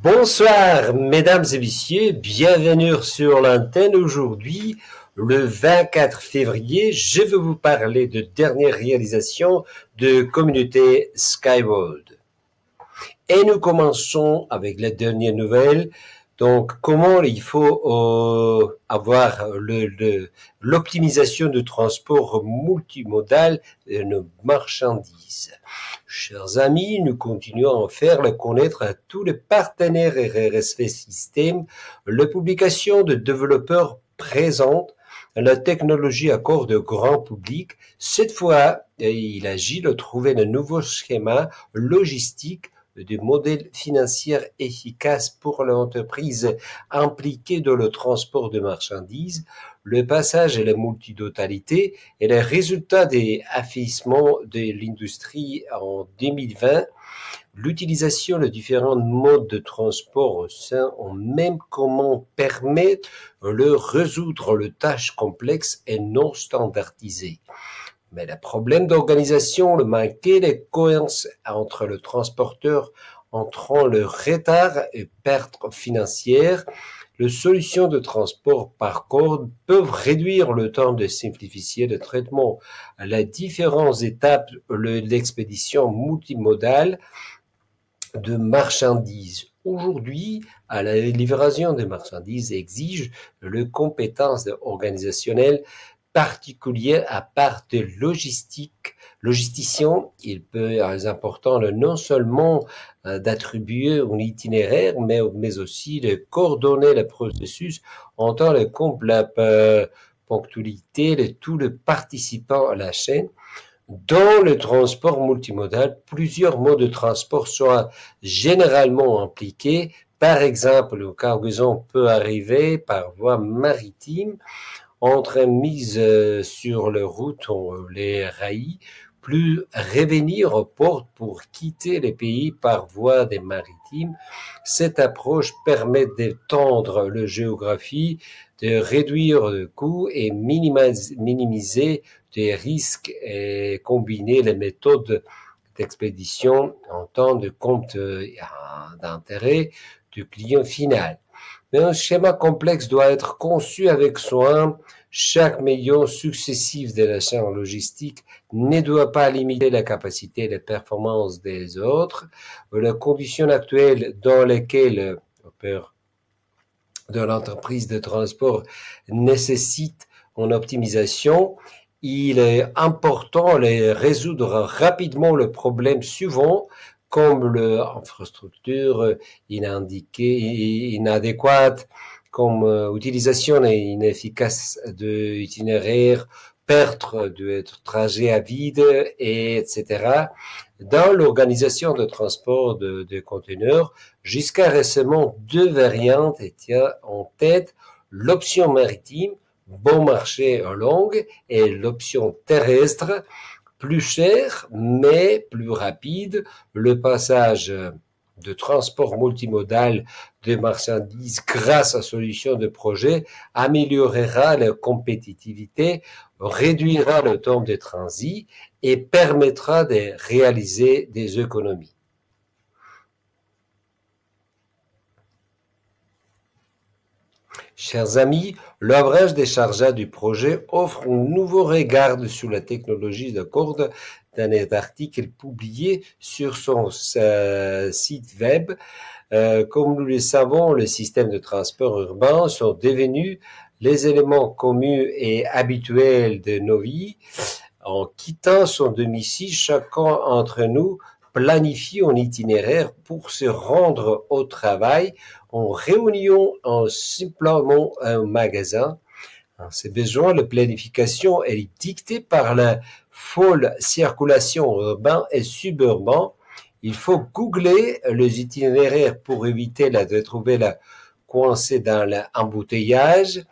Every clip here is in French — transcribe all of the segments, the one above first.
Bonsoir, mesdames et messieurs, bienvenue sur l'antenne. Aujourd'hui, le 24 février, je vais vous parler de dernière réalisation de communauté Skyworld. Et nous commençons avec la dernière nouvelle. Donc, comment il faut avoir l'optimisation du transport multimodal de nos marchandises. Chers amis, nous continuons à faire le connaître à tous les partenaires RRSV System. La publication de développeurs présente la technologie à corps de grand public. Cette fois, il agit de trouver un nouveau schéma logistique de modèles financiers efficaces pour l'entreprise impliquée dans le transport de marchandises, le passage à la multidotalité et les résultats des affaissements de l'industrie en 2020, l'utilisation de différents modes de transport au sein en même comment permet de résoudre les tâches complexes et non standardisées. Mais le problème d'organisation, le manque de cohérence entre le transporteur entrant le retard et pertes financières, les solutions de transport par corde peuvent réduire le temps de simplifier le traitement à les différentes étapes de l'expédition multimodale de marchandises. Aujourd'hui, à la livraison de marchandises exige les compétences organisationnelles particulier à part de logisticien, il peut être important non seulement d'attribuer un itinéraire, mais aussi de coordonner le processus en tant que ponctualité de tous les participants à la chaîne. Dans le transport multimodal, plusieurs modes de transport sont généralement impliqués. Par exemple, le cargaison peut arriver par voie maritime, entre mise sur les routes, les rails, plus revenir au port pour quitter les pays par voie des maritimes. Cette approche permet d'étendre la géographie, de réduire le coût et minimiser des risques et combiner les méthodes d'expédition en temps de compte d'intérêt du client final. Mais un schéma complexe doit être conçu avec soin. Chaque million successif de la chaîne logistique ne doit pas limiter la capacité et la performance des autres. Les conditions actuelles dans lesquelles opère de l'entreprise de transport nécessitent une optimisation. Il est important de résoudre rapidement le problème suivant, comme l'infrastructure inadéquate, comme utilisation inefficace de itinéraires, perte de trajet à vide, etc. Dans l'organisation de transport de conteneurs, jusqu'à récemment, deux variantes étaient en tête: l'option maritime, bon marché en longue, et l'option terrestre, plus cher mais plus rapide. Le passage de transport multimodal de marchandises grâce à solutions de projet améliorera la compétitivité, réduira le temps de transit et permettra de réaliser des économies. Chers amis, l'ouvrage des chargeurs du projet offre un nouveau regard sur la technologie de corde d'un article publié sur son site web. Comme nous le savons, les systèmes de transport urbain sont devenus les éléments communs et habituels de nos vies. En quittant son domicile, chacun d'entre nous planifie un itinéraire pour se rendre au travail, en réunion, en simplement un magasin. Ces besoins de planification est dicté par la folle circulation urbaine et suburbaine. Il faut googler les itinéraires pour éviter de trouver coincé dans l'embouteillage.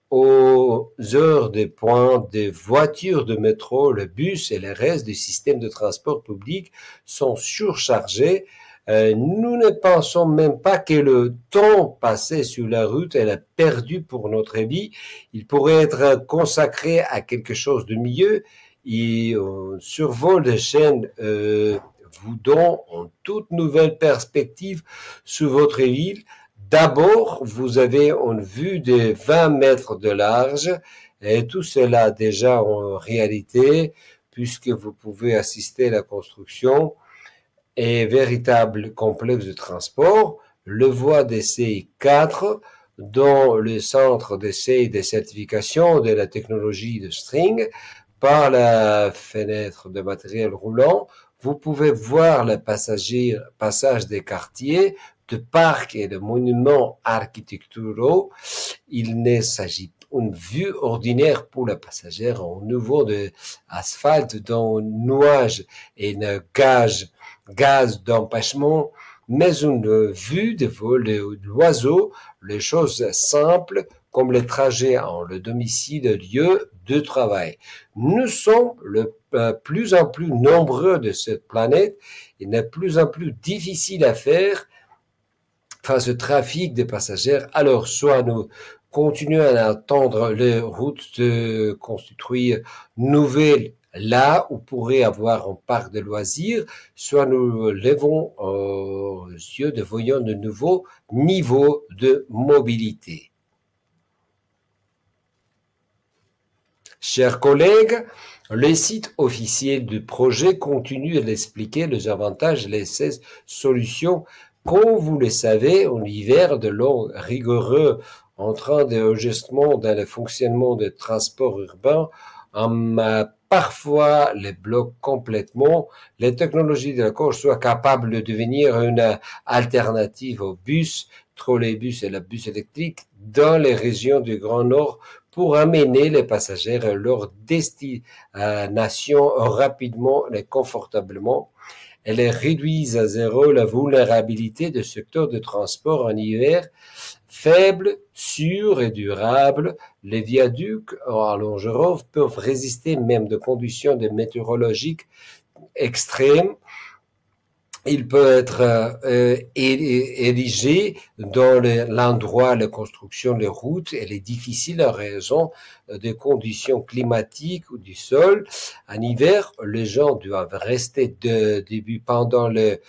Aux heures de pointe, des voitures de métro, le bus et le reste du système de transport public sont surchargés. Nous ne pensons même pas que le temps passé sur la route est perdu pour notre vie. Il pourrait être consacré à quelque chose de mieux. Et un survol de chaîne vous donne une toute nouvelle perspective sur votre ville. D'abord, vous avez une vue de 20 mètres de large, et tout cela déjà en réalité, puisque vous pouvez assister à la construction et véritable complexe de transport, le voie d'essai 4, dans le centre d'essai et de certification de la technologie de string. Par la fenêtre de matériel roulant, vous pouvez voir le passage des quartiers, de parcs et de monuments architecturaux. Il ne s'agit pas d'une vue ordinaire pour la passagère en niveau de asphalte dans un nuage et un gaz d'empêchement, mais une vue de vol d'oiseaux, les choses simples comme les trajets en le domicile, le lieu de travail. Nous sommes de plus en plus nombreux de cette planète. Il est de plus en plus difficile à faire face au trafic de passagers. Alors, soit nous continuons à attendre les routes de construire nouvelles là où pourrait avoir un parc de loisirs, soit nous levons aux yeux de voyons de nouveaux niveaux de mobilité. Chers collègues, le site officiel du projet continue d'expliquer les avantages et les 16 solutions. Comme vous le savez, en hiver de long rigoureux en train d'ajustement dans le fonctionnement des transports urbains, parfois les bloque complètement. Les technologies de la course soient capables de devenir une alternative aux bus, trolleybus et la bus électrique dans les régions du Grand Nord pour amener les passagers à leur destination rapidement et confortablement. Elles réduisent à zéro la vulnérabilité du secteur de transport en hiver. Faibles, sûrs et durables, les viaducs à Longerov peuvent résister même de conditions météorologiques extrêmes. Il peut être érigé dans l'endroit de la construction des routes. Elle est difficile en raison des conditions climatiques ou du sol. En hiver, les gens doivent rester pendant le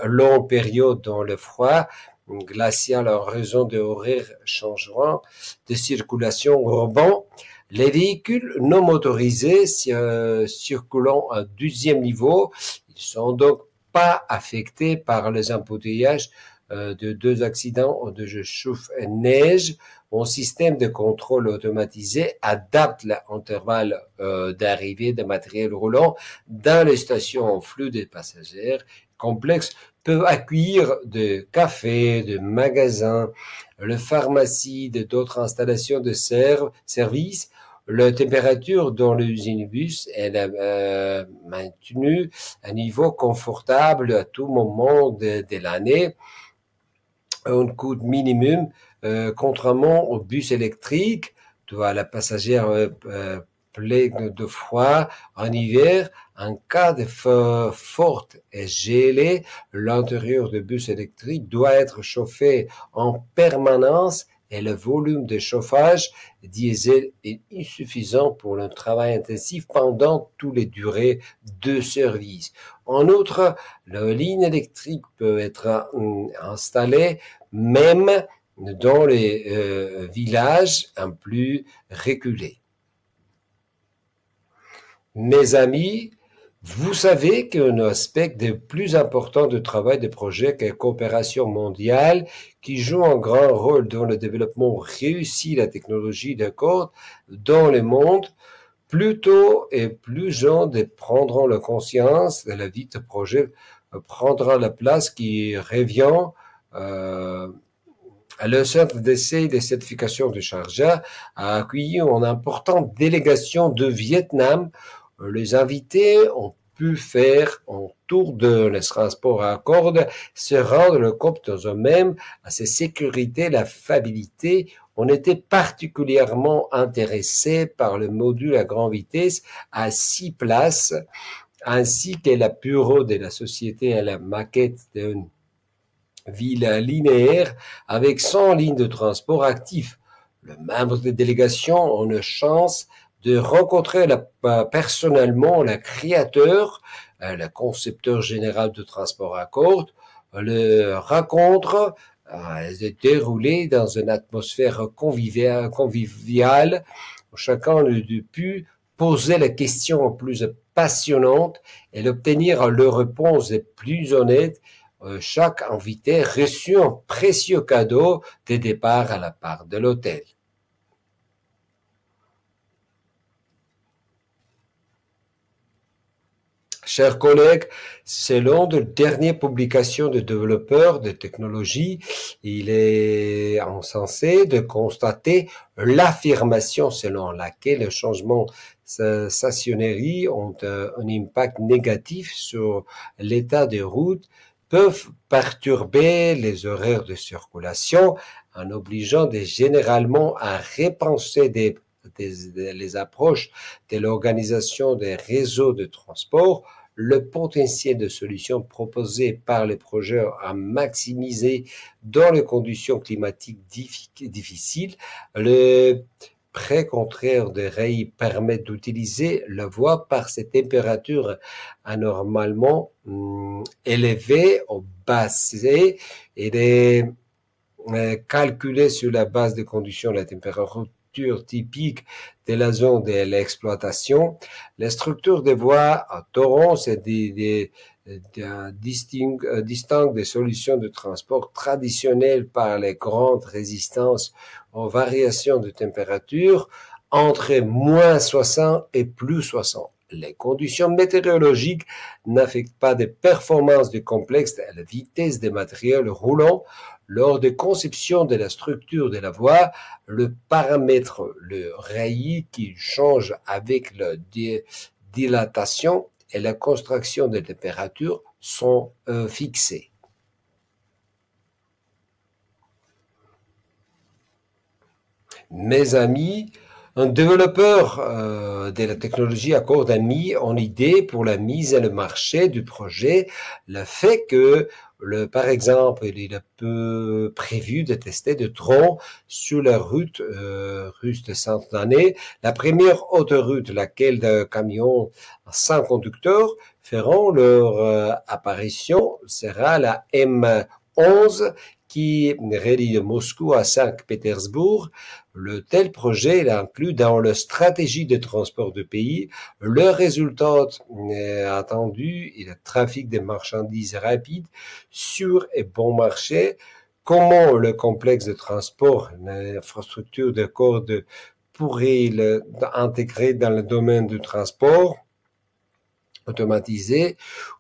longue période dans le froid glacial en raison de horaires changeants de circulation urbaine. Les véhicules non motorisés circulant à 12e niveau, ils sont donc pas affectés par les embouteillages de deux accidents de chauffe-neige. Mon système de contrôle automatisé adapte l'intervalle d'arrivée de matériel roulant dans les stations en flux de passagers complexes peuvent accueillir de cafés, de magasins, de pharmacies, d'autres installations de services. La température dans l'usine bus est maintenue à un niveau confortable à tout moment de l'année. Un coût minimum, contrairement au bus électrique, la passagère pleine de froid en hiver. En cas de forte et gelée, l'intérieur du bus électrique doit être chauffé en permanence et le volume de chauffage diesel est insuffisant pour le travail intensif pendant toutes les durées de service. En outre, la ligne électrique peut être installée même dans les villages un plus reculés. Mes amis, vous savez qu'un aspect des plus importants du travail de projet est la coopération mondiale qui joue un grand rôle dans le développement réussi de la technologie d'accord dans le monde. Plus tôt et plus gens prendront la conscience de la vie de projet prendra la place qui revient le centre d'essai de certification de Sharjah a accueilli une importante délégation de Vietnam. Les invités ont pu faire un tour de le transport à cordes, se rendre compte dans eux-mêmes à sa sécurité, la fiabilité. On était particulièrement intéressé par le module à grande vitesse à 6 places, ainsi que le bureau de la société et la maquette d'une ville linéaire avec 100 lignes de transport actifs. Les membres de délégation ont une chance de rencontrer personnellement le créateur, le concepteur général de transport à cordes. Le rencontre s'est déroulée dans une atmosphère conviviale où chacun a pu poser les questions les plus passionnantes et obtenir les réponses les plus honnêtes. Chaque invité reçut un précieux cadeau de départ à la part de l'hôtel. Chers collègues, selon de dernières publications de développeurs de technologie, il est insensé de constater l'affirmation selon laquelle les changements stationnaires ont un impact négatif sur l'état des routes, peuvent perturber les horaires de circulation en obligeant généralement à repenser les approches de l'organisation des réseaux de transport. Le potentiel de solutions proposées par les projets à maximiser dans les conditions climatiques difficiles. Le contraire de rails permet d'utiliser la voie par ces températures anormalement élevées au bassin et de calculer sur la base des conditions de la température typique de la zone de l'exploitation. Les structures de voies à torrent distinguent des solutions de transport traditionnelles par les grandes résistances aux variations de température entre moins 60 et plus 60. Les conditions météorologiques n'affectent pas les performances du complexe et la vitesse des matériels roulants. Lors de conception de la structure de la voie, le paramètre, le rayé qui change avec la dilatation et la contraction de température sont fixés. Mes amis, un développeur de la technologie Accord a mis en idée pour la mise à le marché du projet le fait que, par exemple, il est peu prévu de tester de drones sur la route de Sainte-Année, la première autoroute laquelle de camions sans conducteur feront leur apparition sera la M11 qui relie de Moscou à Saint-Pétersbourg. Le tel projet est inclus dans la stratégie de transport du pays. Le résultat attendu est le trafic de marchandises rapide, sûr et bon marché. Comment le complexe de transport, l'infrastructure de corde pourrait l'intégrer dans le domaine du transport automatisé.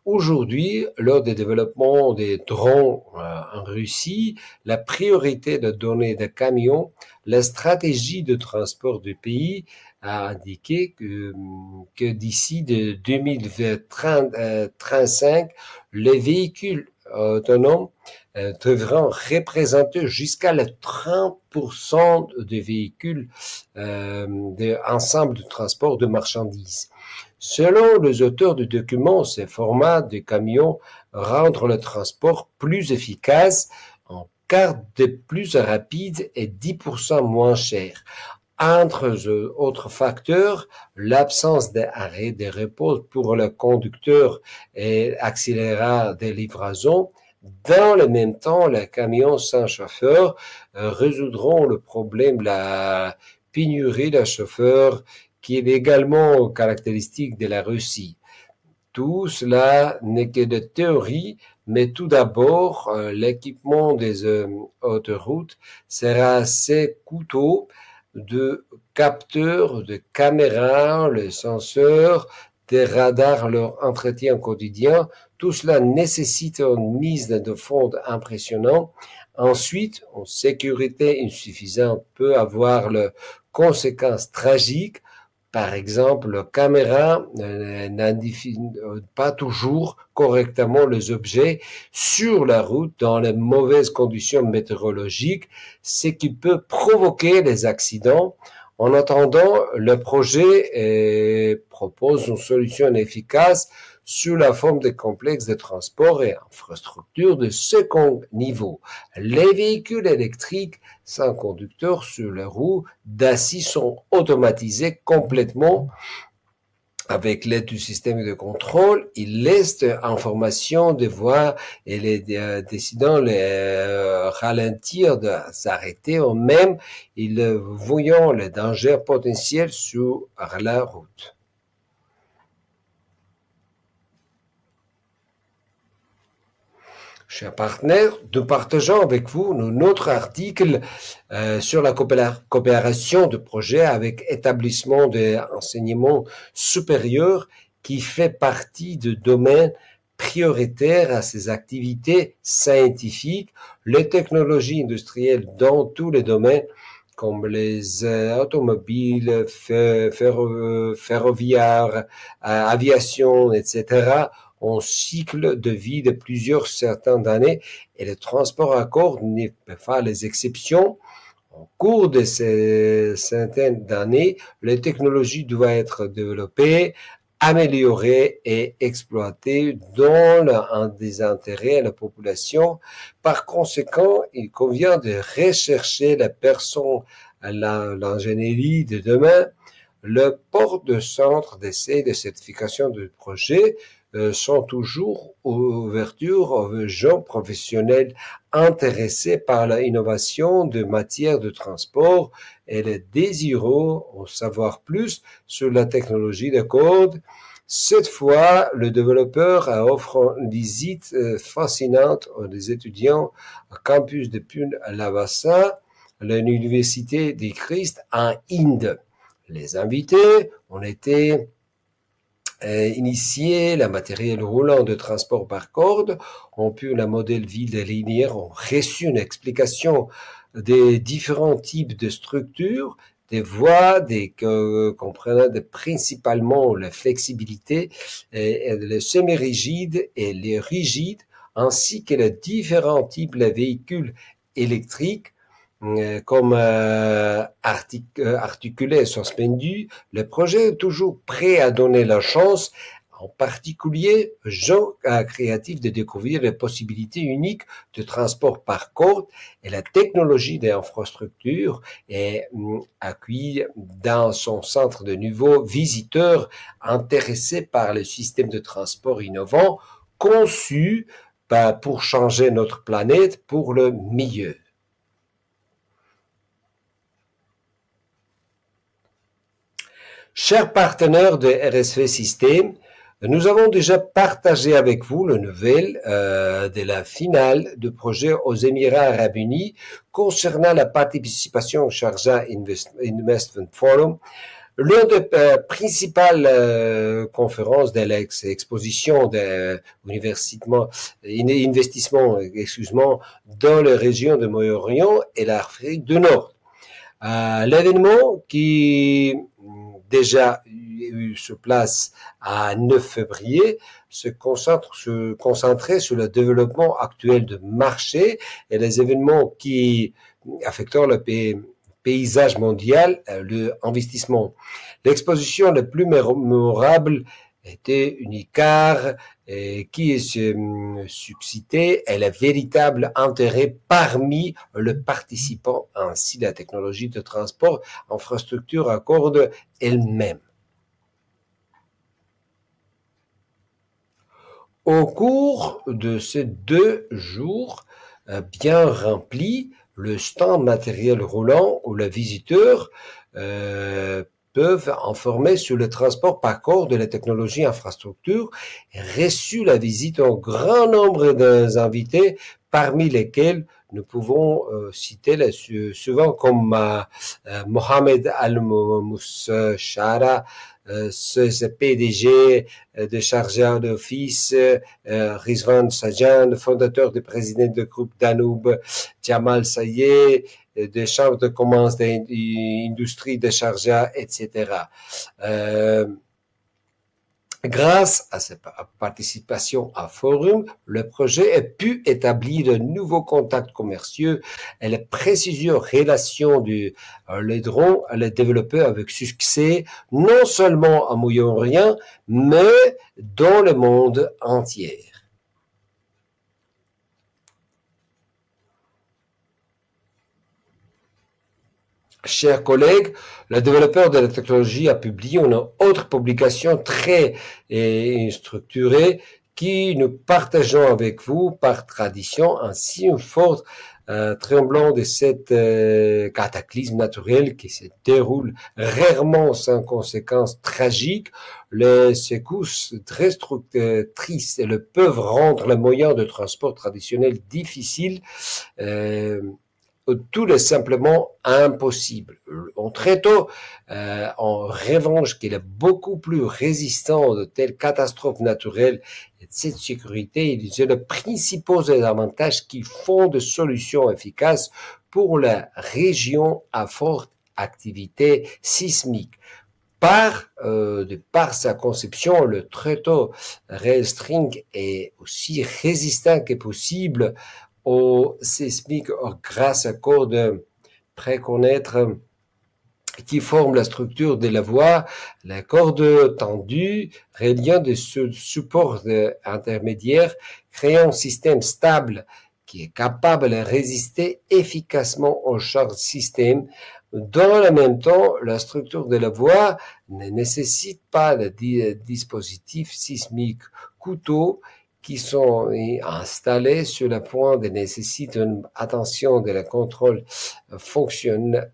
Aujourd'hui, lors des développements des drones en Russie, la priorité de données de camions, la stratégie de transport du pays a indiqué que d'ici de 2035, les véhicules autonomes devront représenter jusqu'à le 30% des véhicules d'ensemble de transport de marchandises. Selon les auteurs du document, ces formats de camions rendent le transport plus efficace, en quart de plus rapide et 10% moins cher. Entre autres facteurs, l'absence d'arrêt de repos pour le conducteur et accélérateur des livraisons. Dans le même temps, les camions sans chauffeur résoudront le problème de la pénurie de chauffeurs qui est également caractéristique de la Russie. Tout cela n'est que de théorie, mais tout d'abord, l'équipement des autoroutes sera assez coûteux, de capteurs, de caméras, les senseurs, des radars, leur entretien quotidien. Tout cela nécessite une mise de fonds impressionnante. Ensuite, une sécurité insuffisante peut avoir les conséquences tragiques. Par exemple, la caméra n'identifie pas toujours correctement les objets sur la route dans les mauvaises conditions météorologiques, ce qui peut provoquer des accidents. En attendant, le projet propose une solution efficace sous la forme de complexes de transport et infrastructures de second niveau. Les véhicules électriques sans conducteur sur les roues d'acier sont automatisés complètement avec l'aide du système de contrôle. Ils laissent information de voies et les décidant les ralentir, de s'arrêter eux-mêmes, ils voyant les dangers potentiels sur la route. Chers partenaires, nous partageons avec vous notre article sur la coopération de projets avec établissement d'enseignement supérieur qui fait partie de domaines prioritaires à ces activités scientifiques, les technologies industrielles dans tous les domaines comme les automobiles, ferroviaires, aviation, etc., un cycle de vie de plusieurs centaines d'années et le transport à corde n'est pas les exceptions. Au cours de ces centaines d'années, les technologies doivent être développées, améliorées et exploitées dans un des intérêts de la population. Par conséquent, il convient de rechercher la personne à l'ingénierie de demain. Le port de centre d'essai de certification du projet sont toujours ouverture aux gens professionnels intéressés par l'innovation de matière de transport et les désireux en savoir plus sur la technologie de corde. Cette fois, le développeur a offert une visite fascinante aux étudiants au campus de Pune-Lavasa, à l'Université du Christ en Inde. Les invités ont été initiés, le matériel roulant de transport par corde, ont pu la modèle ville linéaire, ont reçu une explication des différents types de structures, des voies, comprenant principalement la flexibilité, et le semi-rigide et les rigides, ainsi que les différents types de véhicules électriques, comme articulé, suspendu. Le projet est toujours prêt à donner la chance, en particulier aux gens créatifs, de découvrir les possibilités uniques de transport par corde, et la technologie d'infrastructure est accueillie dans son centre de nouveaux visiteurs intéressés par le système de transport innovant conçu pour changer notre planète pour le mieux. Chers partenaires de RSV System, nous avons déjà partagé avec vous la nouvelle de la finale du projet aux Émirats Arabes Unis concernant la participation au Sharjah Investment Forum, l'une des principales conférences de l'exposition d'investissement dans les régions de Moyen-Orient et l'Afrique du Nord. L'événement qui déjà eu se place à 9 février, se concentrait sur le développement actuel de marché et les événements qui affectent le paysage mondial, le investissement. L'exposition la plus mémorable était Unicar, qui suscitait le véritable intérêt parmi les participants. Ainsi, la technologie de transport, infrastructure accorde elle-même. Au cours de ces 2 jours bien remplis, le stand matériel roulant où les visiteurs peuvent informer sur le transport par corps de la technologie infrastructure et reçu la visite au grand nombre d'invités, parmi lesquels nous pouvons citer souvent comme Mohamed Al-Moussachara, ce PDG de Sharjah d'Office, Rizwan Sajan, fondateur et président du groupe Danube, Jamal Sayed, de Chambre de commerce d'industrie de Sharjah, etc. Grâce à cette participation à Forum, le projet a pu établir de nouveaux contacts commerciaux et les précieuses relations les développer avec succès, non seulement en Moyen-Orient, mais dans le monde entier. Chers collègues, le développeur de la technologie a publié une autre publication très structurée qui nous partageons avec vous par tradition, ainsi un fort tremblant de cet cataclysme naturel qui se déroule rarement sans conséquences tragiques. Les secousses destructrices peuvent rendre les moyens de transport traditionnels difficiles, tout est simplement impossible. On traite en revanche qu'il est beaucoup plus résistant de telles catastrophes naturelles et de cette sécurité. Il y a les principaux avantages qui font de solutions efficaces pour la région à forte activité sismique. Par sa conception, le tréteau Rail String est aussi résistant que possible au sismique grâce à cordes préconnaître qui forment la structure de la voie, la corde tendue reliant des supports intermédiaires, créant un système stable qui est capable de résister efficacement au choc système. Dans le même temps, la structure de la voie ne nécessite pas de dispositifs sismiques coûteux qui sont installés sur le point de nécessiter une attention de la contrôle fonctionne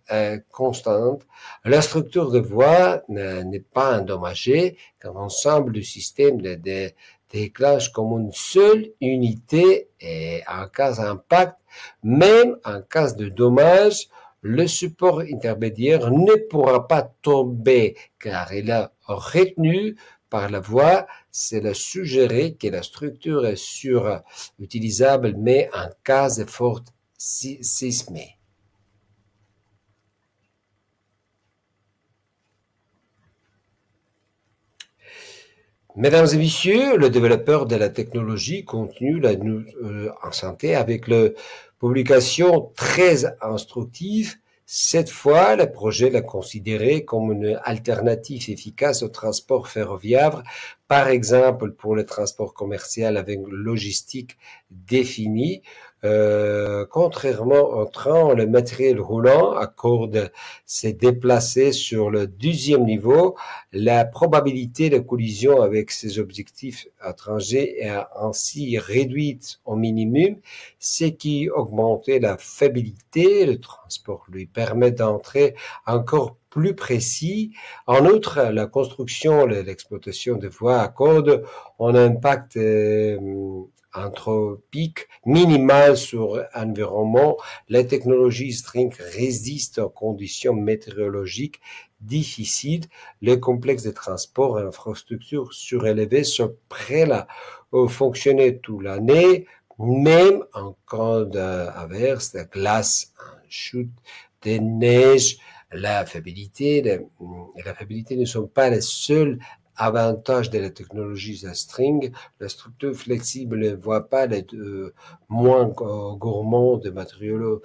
constante. La structure de voie n'est pas endommagée car l'ensemble du système déclenche comme une seule unité et en cas d'impact, même en cas de dommage, le support intermédiaire ne pourra pas tomber car il a retenu par la voie, c'est suggérer que la structure est utilisable, mais en cas de forte sismée. Mesdames et messieurs, le développeur de la technologie continue nous enchanter avec la publication très instructive. Cette fois, le projet l'a considéré comme une alternative efficace au transport ferroviaire, par exemple pour le transport commercial avec une logistique définie. Contrairement au train, le matériel roulant accorde s'est déplacé sur le 12e niveau. La probabilité de collision avec ses objectifs étrangers est ainsi réduite au minimum, ce qui augmente la fiabilité. Le transport lui permet d'entrer encore plus précis. En outre, la construction et l'exploitation de voies accordent un impact anthropique minimal sur l'environnement. La technologie string résiste aux conditions météorologiques difficiles. Les complexes de transport et infrastructures surélevées sont prêts à fonctionner toute l'année, même en cas d'averse, de glace, chute de neige. La fiabilité ne sont pas les seuls avantage de la technologie string. La structure flexible ne voit pas les moins gourmands de matériaux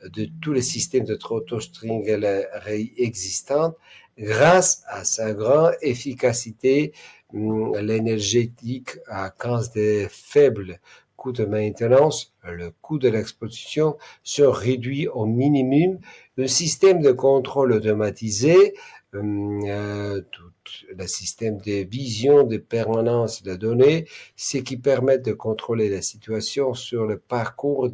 de tous les systèmes de trotto-string existants. Grâce à sa grande efficacité, l'énergétique à cause des faibles coûts de maintenance, le coût de l'exploitation sont réduits au minimum. Le système de contrôle automatisé, le système de vision de permanence de données, ce qui permet de contrôler la situation sur le parcours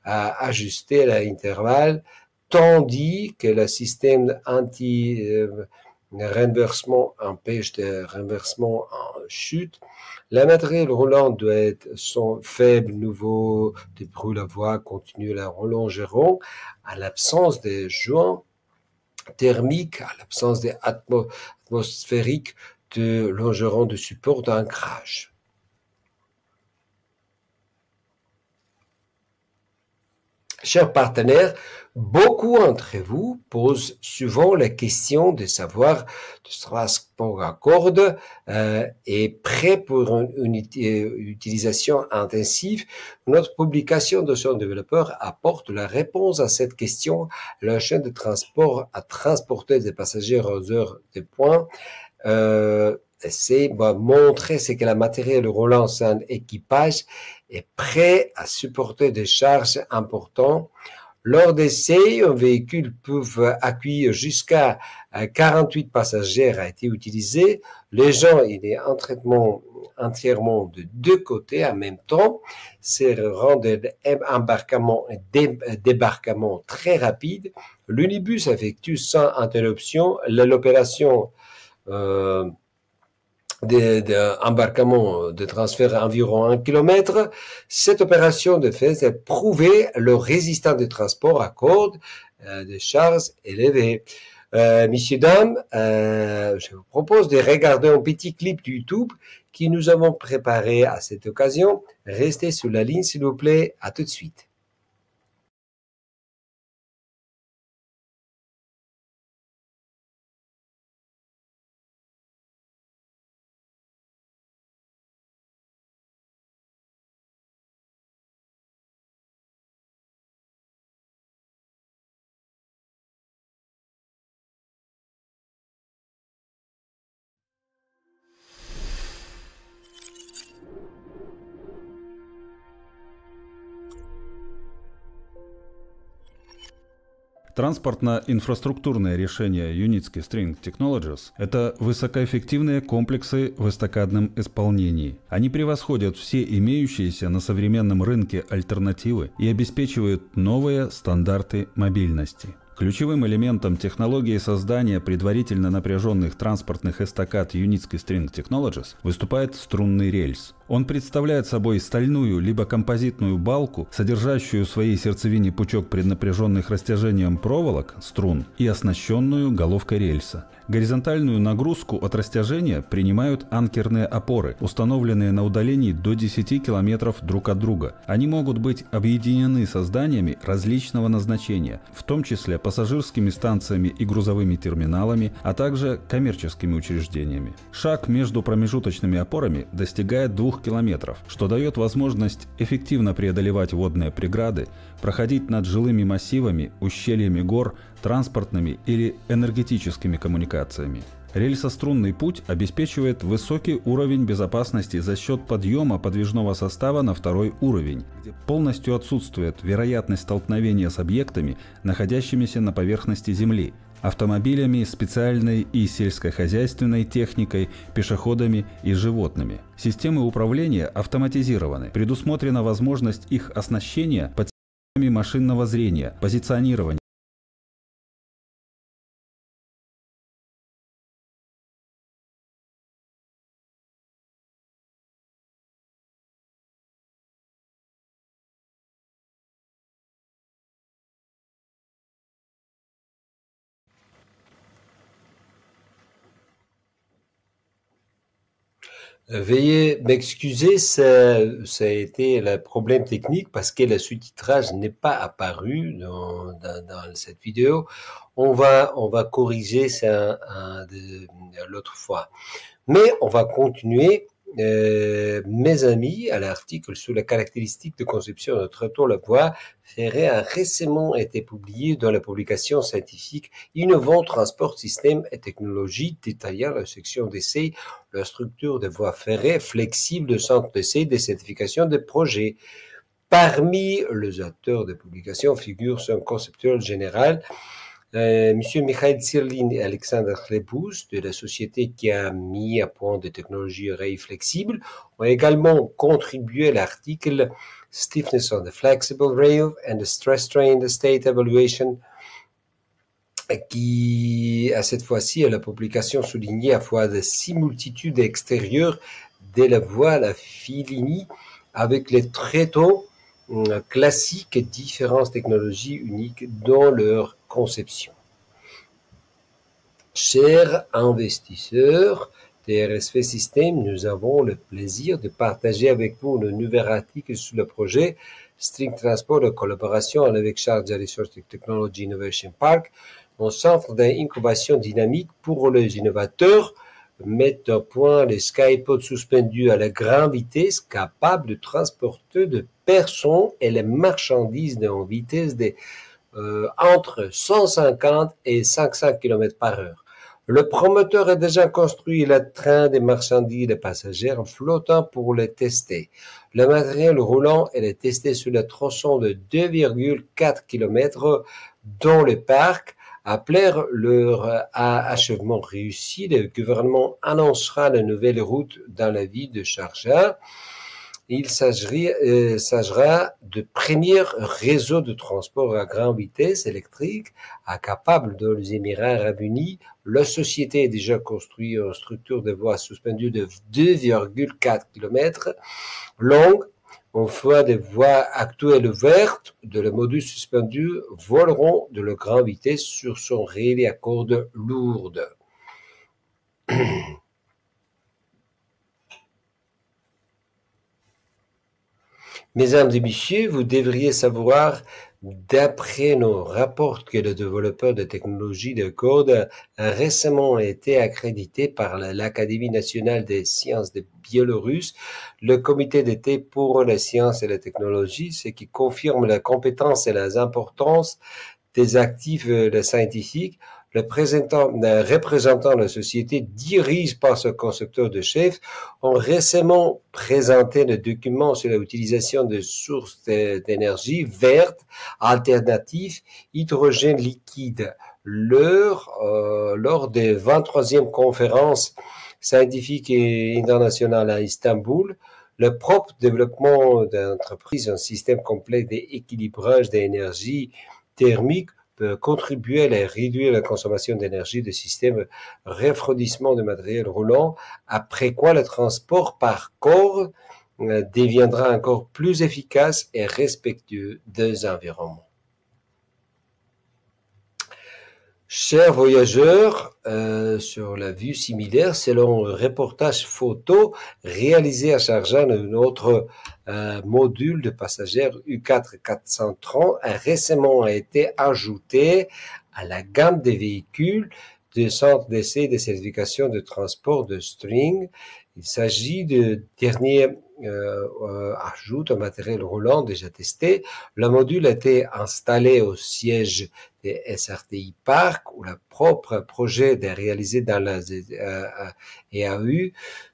ajuster à l'intervalle, tandis que le système anti-renversement empêche de renversement en chute. Le matériel roulant doit être son faible niveau de brûle à voie continue la relongeront à l'absence de joints thermiques, à l'absence atmosphériques de longerons de support d'ancrage. Chers partenaires, beaucoup d'entre vous posent souvent la question de savoir le transport à cordes est prêt pour une utilisation intensive. Notre publication de son développeur apporte la réponse à cette question. La chaîne de transport à transporter des passagers aux heures de pointe c'est montrer ce que le matériel roulant sans équipage est prêt à supporter des charges importantes. Lors d'essais, un véhicule peut accueillir jusqu'à 48 passagers a été utilisé. Les gens, il est en traitement entièrement de deux côtés en même temps. C'est rend embarquement et débarquement très rapide. L'unibus effectue sans interruption l'opération d'embarquement de transfert à environ 1 km. Cette opération de fait est prouver le résistant de transport à cordes de charges élevées. Messieurs, dames, je vous propose de regarder un petit clip du YouTube que nous avons préparé à cette occasion. Restez sur la ligne, s'il vous plaît. À tout de suite. Транспортно-инфраструктурное решение Unitsky String Technologies – это высокоэффективные комплексы в эстакадном исполнении. Они превосходят все имеющиеся на современном рынке альтернативы и обеспечивают новые стандарты мобильности. Ключевым элементом технологии создания предварительно напряженных транспортных эстакад Unitsky String Technologies выступает струнный рельс. Он представляет собой стальную либо композитную балку, содержащую в своей сердцевине пучок преднапряженных растяжением проволок, струн, и оснащенную головкой рельса. Горизонтальную нагрузку от растяжения принимают анкерные опоры, установленные на удалении до 10 км друг от друга. Они могут быть объединены со зданиями различного назначения, в том числе пассажирскими станциями и грузовыми терминалами, а также коммерческими учреждениями. Шаг между промежуточными опорами достигает 2 км, что дает возможность эффективно преодолевать водные преграды, проходить над жилыми массивами, ущельями гор, транспортными или энергетическими коммуникациями. Рельсострунный путь обеспечивает высокий уровень безопасности за счет подъема подвижного состава на второй уровень, где полностью отсутствует вероятность столкновения с объектами, находящимися на поверхности Земли, автомобилями, специальной и сельскохозяйственной техникой, пешеходами и животными. Системы управления автоматизированы. Предусмотрена возможность их оснащения под системами машинного зрения, позиционирования, Veuillez m'excuser, ça a été le problème technique parce que le sous-titrage n'est pas apparu dans cette vidéo. On va corriger ça l'autre fois. Mais on va continuer, mes amis, à l'article sur la caractéristique de conception de trottoir la voie ferrée a récemment été publié dans la publication scientifique Innovant Transport Système et Technologie détaillant la section d'essai, la structure de voies ferrées flexibles de centre d'essai des certifications de projets. Parmi les auteurs de publication figurent son conceptuel général, Monsieur Mikhail Tsirlin et Alexandre Lebous de la société qui a mis à point des technologies rails flexibles ont également contribué à l'article Stiffness of the Flexible Rail and the Stress Strain State Evaluation qui, à cette fois-ci, à la publication soulignée à fois la similitude extérieure de la voie la Filinie avec les tréteaux classiques et différentes technologies uniques dans leur conception. Chers investisseurs de RSV System, nous avons le plaisir de partager avec vous le nouvel article sur le projet String Transport en collaboration avec Sharjah Research Technology Innovation Park, un centre d'incubation dynamique pour les innovateurs, met au point les skypods suspendus à la grande vitesse capables de transporter de personnes et les marchandises en vitesse de entre 150 et 500 km par heure. Le promoteur a déjà construit le train des marchandises et des passagers flottant pour le tester. Le matériel roulant est testé sur le tronçon de 2,4 km dans le parc. Après leur achèvement réussi, le gouvernement annoncera de nouvelles routes dans la ville de Sharjah. Il s'agira de premier réseau de transport à grande vitesse électrique capable dans les Émirats arabes unis. La société a déjà construit une structure de voie suspendue de 2,4 km longue. Une fois des voies actuelles ouvertes, de le module suspendu voleront de la grande vitesse sur son rail à cordes lourdes. Mesdames et messieurs, vous devriez savoir, d'après nos rapports, que le développeur de technologies de cordes a récemment été accrédité par l'Académie nationale des sciences de Biélorusse, le comité d'été pour les sciences et la technologie, ce qui confirme la compétence et la importance des actifs scientifiques. Le représentant de la société dirigé par ce concepteur de chef ont récemment présenté le document sur l'utilisation de sources d'énergie vertes alternatives hydrogène liquide lors des 23e conférences scientifiques et internationales à Istanbul. Le propre développement d'entreprise, un système complet d'équilibrage d'énergie thermique peut contribuer à réduire la consommation d'énergie du système refroidissement de matériel roulant, après quoi le transport par corps deviendra encore plus efficace et respectueux des environnements. Chers voyageurs, sur la vue similaire, selon un reportage photo réalisé à Sharjah, un autre module de passagers U4 430 a récemment été ajouté à la gamme des véhicules du centre d'essai et de certification de transport de String. Il s'agit de dernier ajout au matériel roulant déjà testé. Le module a été installé au siège des SRTI Park, où le propre projet est réalisé dans la EAU.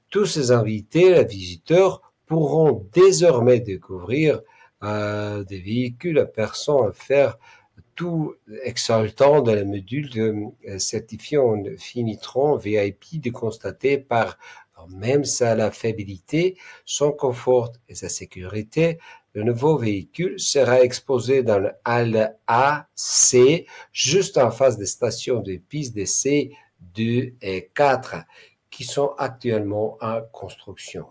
Tous ces invités, les visiteurs, pourront désormais découvrir des véhicules à personnes à faire tout exaltant dans le module de certifiant Finitron VIP de constater par même sa fiabilité, son confort et sa sécurité. Le nouveau véhicule sera exposé dans le hall AC, juste en face des stations de pistes d'essai 2 et 4, qui sont actuellement en construction.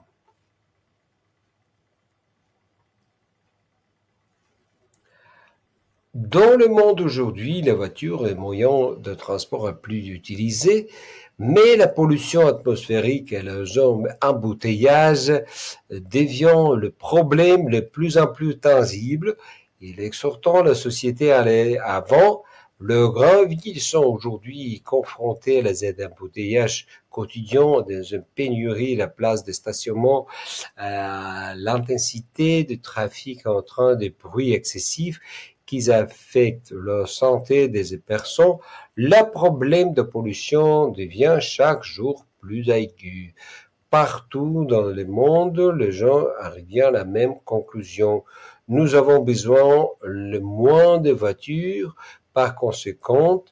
Dans le monde aujourd'hui, la voiture est le moyen de transport le plus utilisé, mais la pollution atmosphérique et le embouteillage deviennent le problème le plus en plus tangible. Il exhortant la société à aller avant. Les grandes villes sont aujourd'hui confrontées à les embouteillages quotidiens, dans une pénurie, la place de stationnement, l'intensité du trafic en train de bruit excessif qui affectent la santé des personnes. Le problème de pollution devient chaque jour plus aigu. Partout dans le monde, les gens arrivent à la même conclusion. Nous avons besoin le moins de voitures. Par conséquent,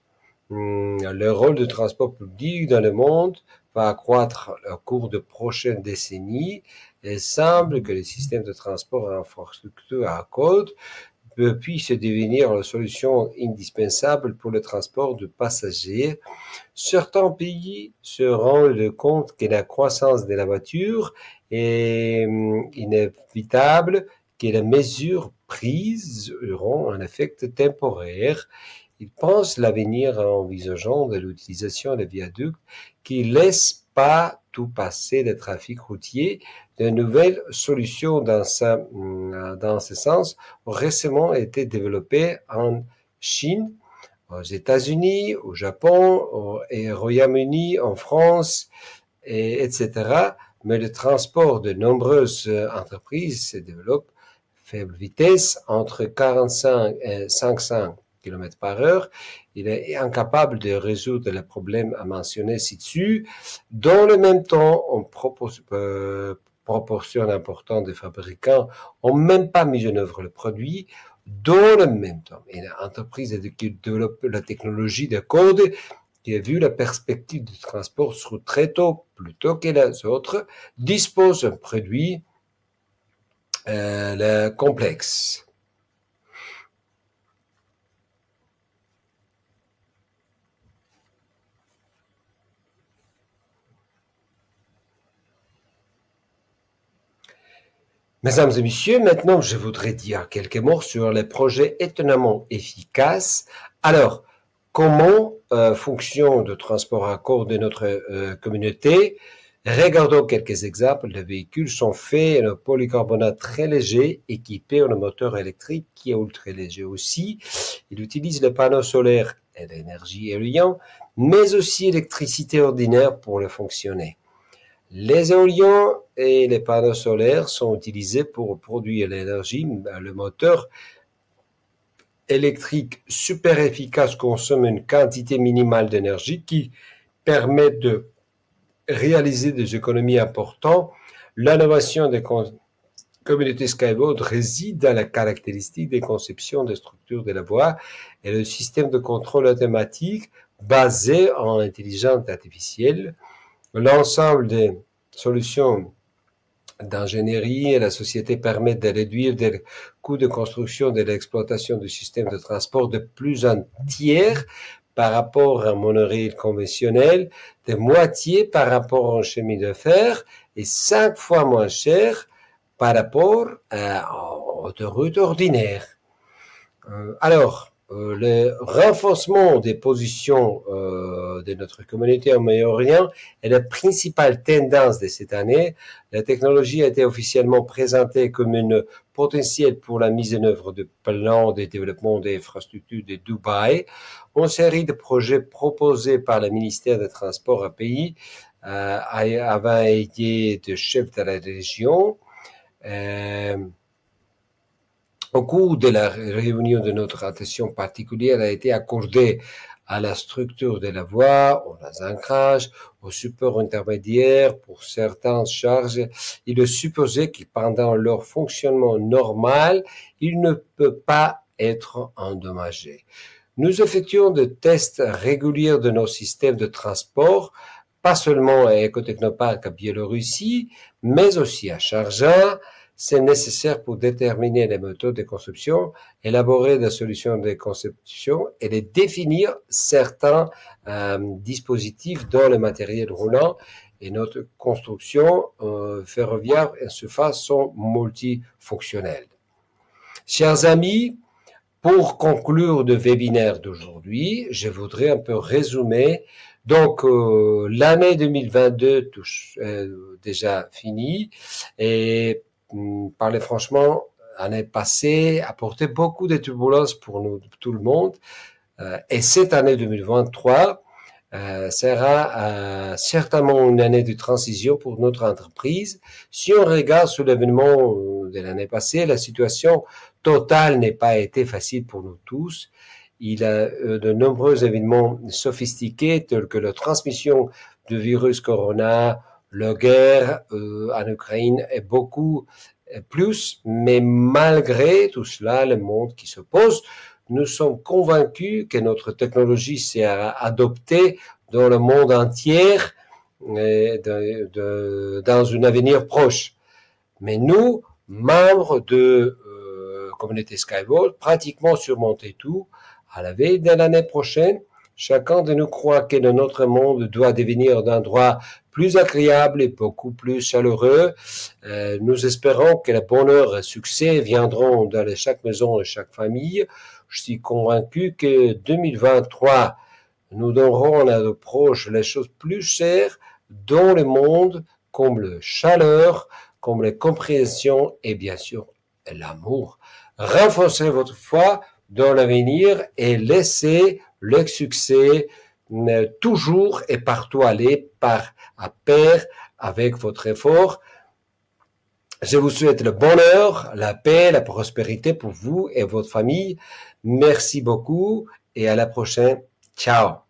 le rôle de transport public dans le monde va accroître au cours de prochaines décennies. Il semble que les systèmes de transport et infrastructures à côte puisse devenir la solution indispensable pour le transport de passagers. Certains pays se rendent compte que la croissance de la voiture est inévitable, que les mesures prises auront un effet temporaire. Ils pensent l'avenir en envisageant de l'utilisation des viaducs qui ne laissent pas tout passer le trafic routier. De nouvelles solutions dans ce sens ont récemment été développées en Chine, aux États-Unis, au Japon, au Royaume-Uni, en France, etc. Mais le transport de nombreuses entreprises se développe faible vitesse, entre 45 et 500 km par heure. Il est incapable de résoudre les problèmes à mentionner ci-dessus. Dans le même temps, on proportion importante des fabricants n'ont même pas mis en œuvre le produit. Dans le même temps, une entreprise qui développe la technologie de code, qui a vu la perspective du transport sur très tôt, plutôt que les autres, dispose d'un produit complexe. Mesdames et messieurs, maintenant je voudrais dire quelques mots sur les projets étonnamment efficaces. Alors, comment fonctionne le transport à corps de notre communauté? Regardons quelques exemples. Les véhicules sont faits en polycarbonate très léger, équipés en moteur électrique qui est ultra léger aussi. Il utilise les panneaux solaires et l'énergie éolienne, mais aussi l'électricité ordinaire pour le fonctionner. Les éoliens et les panneaux solaires sont utilisés pour produire l'énergie. Le moteur électrique super efficace consomme une quantité minimale d'énergie qui permet de réaliser des économies importantes. L'innovation des communautés Skyboard réside dans la caractéristique des conceptions des structures de la voie et le système de contrôle automatique basé en intelligence artificielle. L'ensemble des solutions d'ingénierie, la société permet de réduire les coûts de construction et de l'exploitation du système de transport de plus d'un tiers par rapport à un monorail conventionnel, de moitié par rapport à un chemin de fer et 5 fois moins cher par rapport aux autoroutes ordinaires. Alors, le renforcement des positions de notre communauté au Moyen-Orient est la principale tendance de cette année. La technologie a été officiellement présentée comme une potentielle pour la mise en œuvre de plans de développement des infrastructures de Dubaï. Une série de projets proposés par le ministère des Transports à pays avaient été de chef de la région. Au cours de la réunion de notre attention particulière a été accordée à la structure de la voie, aux ancrages, au support intermédiaire pour certaines charges. Il est supposé que pendant leur fonctionnement normal, il ne peut pas être endommagé. Nous effectuons des tests réguliers de nos systèmes de transport, pas seulement à Ecotechnopark à Biélorussie, mais aussi à Sharjah. C'est nécessaire pour déterminer les méthodes de conception, élaborer des solutions de conception et de définir certains dispositifs dans le matériel roulant. Et notre construction ferroviaire et surface sont multifonctionnelles. Chers amis, pour conclure le webinaire d'aujourd'hui, je voudrais un peu résumer. Donc, l'année 2022 touche déjà finie et parler franchement, l'année passée a porté beaucoup de turbulences pour nous, tout le monde. Et cette année 2023 sera certainement une année de transition pour notre entreprise. Si on regarde sur l'événement de l'année passée, la situation totale n'a pas été facile pour nous tous. Il y a de nombreux événements sophistiqués tels que la transmission du virus corona, la guerre en Ukraine est beaucoup plus, mais malgré tout cela, le monde qui se pose, nous sommes convaincus que notre technologie sera adoptée dans le monde entier dans un avenir proche. Mais nous, membres de communauté Skyvolt, pratiquement surmonté tout, à la veille de l'année prochaine, chacun de nous croit que notre monde doit devenir un endroit plus agréable et beaucoup plus chaleureux. Nous espérons que le bonheur et le succès viendront dans chaque maison et chaque famille. Je suis convaincu que 2023, nous donnerons à nos proches les choses plus chères dans le monde, comme la chaleur, comme la compréhension et bien sûr l'amour. Renforcez votre foi dans l'avenir et laissez le succès toujours et partout aller à pair avec votre effort. Je vous souhaite le bonheur, la paix, la prospérité pour vous et votre famille. Merci beaucoup et à la prochaine. Ciao.